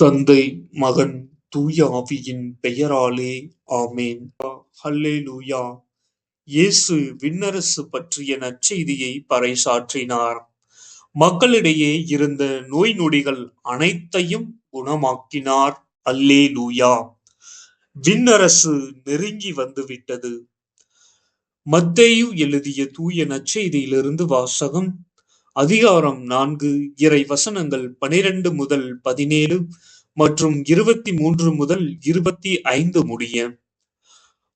தந்தை, மகன், தூய ஆவியின் பெயராலே ஆமென். ஹல்லேலூயா. இயேசு விண்ணரசு பற்றிய நற்செய்தியை பறைசாற்றினார். மக்களிடையே இருந்த நோய் நொடிகள் அனைத்தையும் குணமாக்கினார். அல்லேலூயா. விண்ணரசு நெருங்கி வந்துவிட்டது. மத்தேயு எழுதிய தூய நற்செய்தியிலிருந்து வாசகம். அதிகாரம் 4, இறை வசனங்கள் 12 முதல் 17 மற்றும் 23 முதல் 25 முடிய.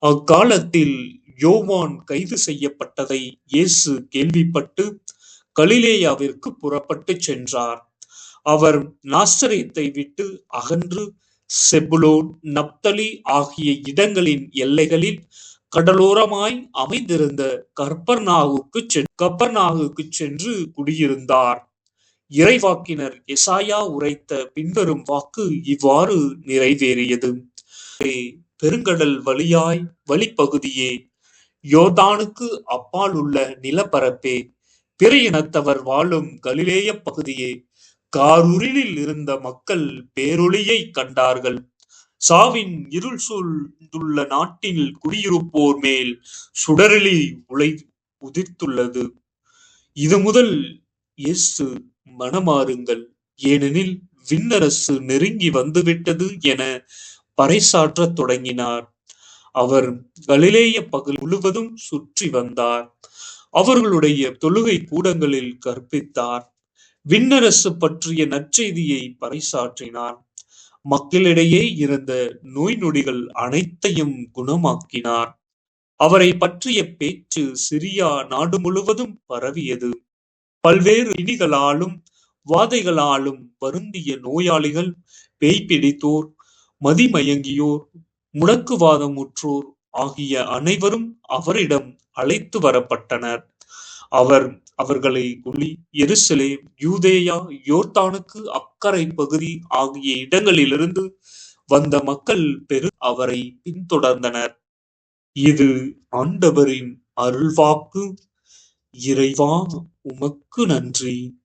அக்காலத்தில் யோவான் கைது செய்யப்பட்டதை இயேசு கேள்விப்பட்டு கலிலேயாவிற்கு புறப்பட்டுச் சென்றார். அவர் நாசரேத்தை விட்டு அகன்று செபுலோன், நப்தலி ஆகிய இடங்களின் எல்லைகளில் கடலோரமாய் அமைந்திருந்த கப்பர்நாகுக்குச் சென்று குடியிருந்தார். இறைவாக்கினர் எசாயா உரைத்த பின்வரும் வாக்கு இவ்வாறு நிறைவேறியது. பெருங்கடல் வழிப்பகுதியே, யோர்தானுக்கு அப்பால் உள்ள நிலப்பரப்பே, பிற இனத்தவர் வாழும் கலிலேய பகுதியே, காரிருளில் இருந்த மக்கள் பேரொளியை கண்டார்கள். சாவின் இருள் சூழ்ந்துள்ள நாட்டில் குடியிருப்போர் மேல் சுடரொளி உதித்துள்ளது. இது முதல் இயேசு மனமாறுங்கள், ஏனெனில் விண்ணரசு நெருங்கி வந்துவிட்டது என பறைசாற்றத் தொடங்கினார். அவர் கலிலேய பகுதி முழுவதும் சுற்றி வந்தார். அவர்களுடைய தொழுகை கூடங்களில் கற்பித்தார். விண்ணரசு பற்றிய நற்செய்தியை பறைசாற்றினார். மக்களிடையே இருந்த நோய் நொடிகள் அனைத்தையும் குணமாக்கினார். அவரை பற்றிய பேச்சு சிரியா நாடு முழுவதும் பரவியது. பல்வேறு பிணிகளாலும் வாதைகளாலும் வருந்திய நோயாளிகள், பேய் பிடித்தோர், மதிமயங்கியோர், முடக்குவாதமுற்றோர் ஆகிய அனைவரும் அவரிடம் அழைத்து வரப்பட்டனர். அவர் அவர்களை எருசலேம், யூதேயா, யோர்தானுக்கு அக்கரை பகுதி ஆகிய இடங்களிலிருந்து வந்த மக்கள் அவரை பின்தொடர்ந்தனர். இது ஆண்டவரின் அருள்வாக்கு. இறைவா, உமக்கு நன்றி.